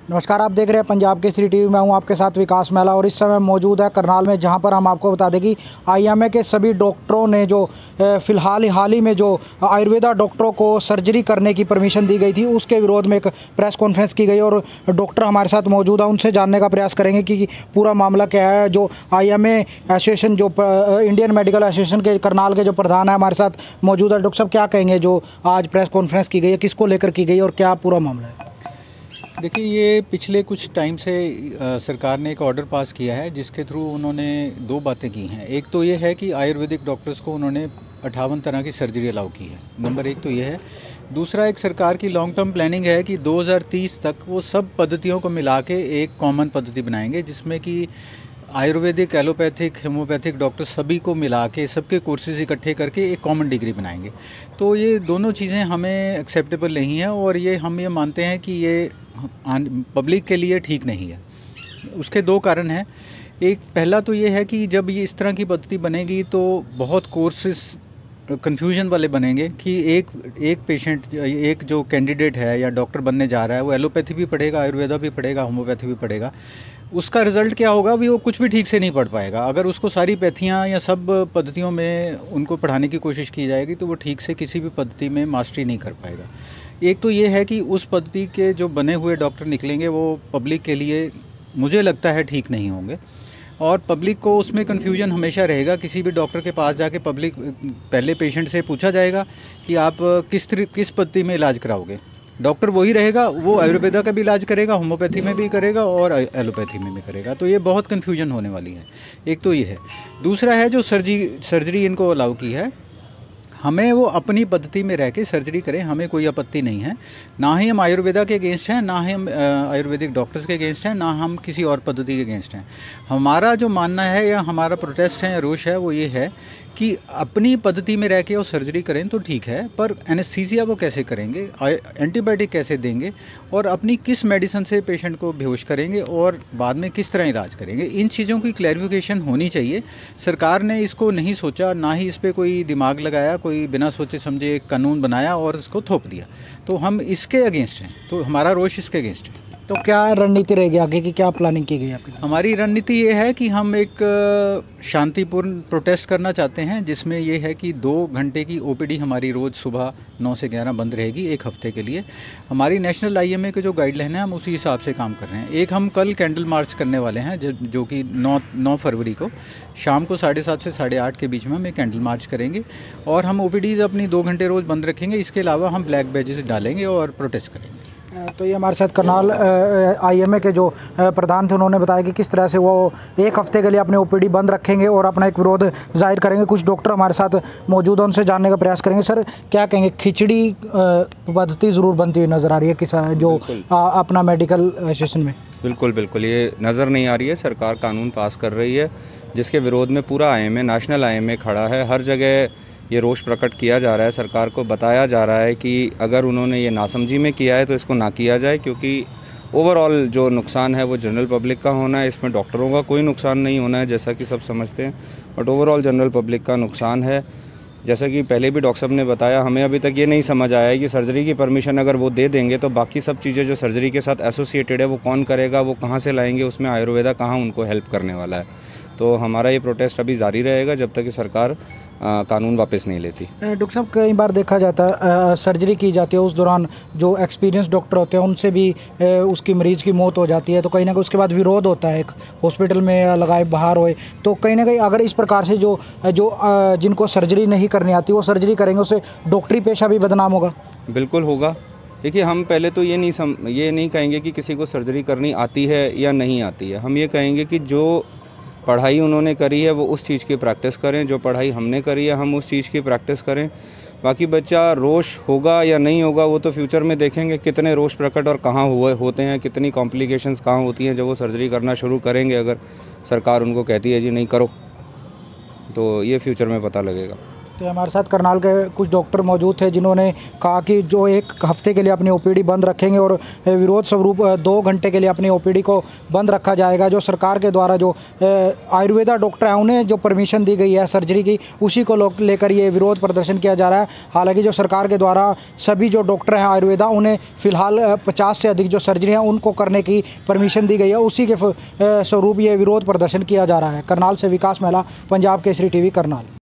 नमस्कार, आप देख रहे हैं पंजाब केसरी टीवी। मैं हूं आपके साथ विकास महला और इस समय मौजूद है करनाल में, जहां पर हम आपको बता दें कि आईएमए के सभी डॉक्टरों ने जो फ़िलहाल हाल ही में जो आयुर्वेदा डॉक्टरों को सर्जरी करने की परमिशन दी गई थी, उसके विरोध में एक प्रेस कॉन्फ्रेंस की गई और डॉक्टर हमारे साथ मौजूद है। उनसे जानने का प्रयास करेंगे कि पूरा मामला क्या है। जो आईएमए एसोसिएशन, जो इंडियन मेडिकल एसोसिएशन के करनाल के जो प्रधान है, हमारे साथ मौजूद है। डॉक्टर साहब, क्या कहेंगे जो आज प्रेस कॉन्फ्रेंस की गई है, किसको लेकर की गई और क्या पूरा मामला है? देखिए, ये पिछले कुछ टाइम से सरकार ने एक ऑर्डर पास किया है, जिसके थ्रू उन्होंने दो बातें की हैं। एक तो ये है कि आयुर्वेदिक डॉक्टर्स को उन्होंने 58 तरह की सर्जरी अलाउ की है। नंबर एक तो ये है। दूसरा, एक सरकार की लॉन्ग टर्म प्लानिंग है कि 2030 तक वो सब पद्धतियों को मिला के एक कॉमन पद्धति बनाएंगे, जिसमें कि आयुर्वेदिक, एलोपैथिक, होम्योपैथिक डॉक्टर सभी को मिला के सबके कोर्सेज इकट्ठे करके एक कॉमन डिग्री बनाएंगे। तो ये दोनों चीज़ें हमें एक्सेप्टेबल नहीं है और हम ये मानते हैं कि ये पब्लिक के लिए ठीक नहीं है। उसके दो कारण हैं। एक पहला तो ये है कि जब ये इस तरह की पद्धति बनेगी तो बहुत कोर्सेज कन्फ्यूजन वाले बनेंगे कि एक पेशेंट, एक जो कैंडिडेट है या डॉक्टर बनने जा रहा है, वो एलोपैथी भी पढ़ेगा, आयुर्वेदा भी पढ़ेगा, होम्योपैथी भी पढ़ेगा। उसका रिज़ल्ट क्या होगा? भी वो कुछ भी ठीक से नहीं पढ़ पाएगा। अगर उसको सारी पैथियाँ या सब पद्धतियों में उनको पढ़ाने की कोशिश की जाएगी तो वो ठीक से किसी भी पद्धति में मास्टरी नहीं कर पाएगा। एक तो ये है कि उस पद्धति के जो बने हुए डॉक्टर निकलेंगे वो पब्लिक के लिए, मुझे लगता है, ठीक नहीं होंगे और पब्लिक को उसमें कन्फ्यूजन हमेशा रहेगा। किसी भी डॉक्टर के पास जाके पब्लिक पहले पेशेंट से पूछा जाएगा कि आप किस पद्धति में इलाज कराओगे। डॉक्टर वही रहेगा, वो आयुर्वेदा का भी इलाज करेगा, होम्योपैथी में भी करेगा और एलोपैथी में भी करेगा। तो ये बहुत कन्फ्यूजन होने वाली है। एक तो ये है। दूसरा है जो सर्जरी इनको अलाउ की है, हमें वो अपनी पद्धति में रह के सर्जरी करें, हमें कोई आपत्ति नहीं है। ना ही हम आयुर्वेदा के अगेंस्ट हैं, ना ही हम आयुर्वेदिक डॉक्टर्स के अगेंस्ट हैं, ना हम किसी और पद्धति के अगेंस्ट हैं। हमारा जो मानना है या हमारा प्रोटेस्ट है या रोष है वो ये है कि अपनी पद्धति में रह के वो सर्जरी करें तो ठीक है, पर एनेस्थीसिया वो कैसे करेंगे, एंटीबायोटिक कैसे देंगे और अपनी किस मेडिसिन से पेशेंट को बेहोश करेंगे और बाद में किस तरह इलाज करेंगे, इन चीज़ों की क्लैरिफिकेशन होनी चाहिए। सरकार ने इसको नहीं सोचा, ना ही इस पर कोई दिमाग लगाया, कोई बिना सोचे समझे एक कानून बनाया और इसको थोप दिया। तो हम इसके अगेंस्ट हैं, तो हमारा रोष इसके अगेंस्ट है। तो क्या रणनीति रहेगी आगे की, क्या प्लानिंग की गई आपकी? हमारी रणनीति ये है कि हम एक शांतिपूर्ण प्रोटेस्ट करना चाहते हैं, जिसमें ये है कि 2 घंटे की ओपीडी हमारी रोज़ सुबह 9 से 11 बंद रहेगी एक हफ्ते के लिए। हमारी नेशनल आईएमए के जो गाइडलाइन है, हम उसी हिसाब से काम कर रहे हैं। एक हम कल कैंडल मार्च करने वाले हैं, जो कि 9 फरवरी को शाम को 7:30 से 8:30 के बीच में हम एक कैंडल मार्च करेंगे और हम ओपीडीज़ अपनी 2 घंटे रोज़ बंद रखेंगे। इसके अलावा हम ब्लैक बैजेस डालेंगे और प्रोटेस्ट करेंगे। तो ये हमारे साथ करनाल आईएमए के जो प्रधान थे, उन्होंने बताया कि किस तरह से वो एक हफ्ते के लिए अपने ओपीडी बंद रखेंगे और अपना एक विरोध जाहिर करेंगे। कुछ डॉक्टर हमारे साथ मौजूद हैं, उनसे जानने का प्रयास करेंगे। सर, क्या कहेंगे? खिचड़ी पद्धति ज़रूर बनती हुई नज़र आ रही है किस जो अपना मेडिकल एसोसिएशन में। बिल्कुल ये नज़र नहीं आ रही है। सरकार कानून पास कर रही है जिसके विरोध में पूरा आईएमए, नेशनल आईएमए खड़ा है। हर जगह ये रोष प्रकट किया जा रहा है। सरकार को बताया जा रहा है कि अगर उन्होंने ये नासमझी में किया है तो इसको ना किया जाए, क्योंकि ओवरऑल जो नुकसान है वो जनरल पब्लिक का होना है। इसमें डॉक्टरों का कोई नुकसान नहीं होना है, जैसा कि सब समझते हैं, बट ओवरऑल जनरल पब्लिक का नुकसान है। जैसा कि पहले भी डॉक्टर साहब ने बताया, हमें अभी तक ये नहीं समझ आया है कि सर्जरी की परमिशन अगर वो दे देंगे तो बाकी सब चीज़ें जो सर्जरी के साथ एसोसिएटेड है वो कौन करेगा, वो कहाँ से लाएंगे, उसमें आयुर्वेदा कहाँ उनको हेल्प करने वाला है। तो हमारा ये प्रोटेस्ट अभी जारी रहेगा जब तक कि सरकार कानून वापस नहीं लेती। डॉक्टर साहब, कई बार देखा जाता है सर्जरी की जाती है, उस दौरान जो एक्सपीरियंस डॉक्टर होते हैं उनसे भी उसकी मरीज़ की मौत हो जाती है। तो कहीं ना कहीं उसके बाद विरोध होता है, एक हॉस्पिटल में लगाए बाहर होए। तो कहीं ना कहीं अगर इस प्रकार से जो जिनको सर्जरी नहीं करनी आती वो सर्जरी करेंगे, उससे डॉक्टरी पेशा भी बदनाम होगा। बिल्कुल होगा। देखिए, हम पहले तो ये नहीं कहेंगे कि किसी को सर्जरी करनी आती है या नहीं आती है। हम ये कहेंगे कि जो पढ़ाई उन्होंने करी है वो उस चीज़ की प्रैक्टिस करें, जो पढ़ाई हमने करी है हम उस चीज़ की प्रैक्टिस करें। बाकी बच्चा रोष होगा या नहीं होगा वो तो फ्यूचर में देखेंगे, कितने रोष प्रकट और कहाँ होते हैं, कितनी कॉम्प्लिकेशंस कहाँ होती हैं जब वो सर्जरी करना शुरू करेंगे। अगर सरकार उनको कहती है जी नहीं करो, तो ये फ्यूचर में पता लगेगा। तो हमारे साथ करनाल के कुछ डॉक्टर मौजूद थे जिन्होंने कहा कि जो एक हफ्ते के लिए अपनी ओपीडी बंद रखेंगे और विरोध स्वरूप 2 घंटे के लिए अपनी ओपीडी को बंद रखा जाएगा। जो सरकार के द्वारा जो आयुर्वेदा डॉक्टर हैं उन्हें जो परमिशन दी गई है सर्जरी की, उसी को लेकर ये विरोध प्रदर्शन किया जा रहा है। हालांकि जो सरकार के द्वारा सभी जो डॉक्टर हैं आयुर्वेदा, उन्हें फ़िलहाल 50 से अधिक जो सर्जरी हैं उनको करने की परमिशन दी गई है, उसी के स्वरूप ये विरोध प्रदर्शन किया जा रहा है। करनाल से विकास महिला, पंजाब केसरी टीवी करनाल।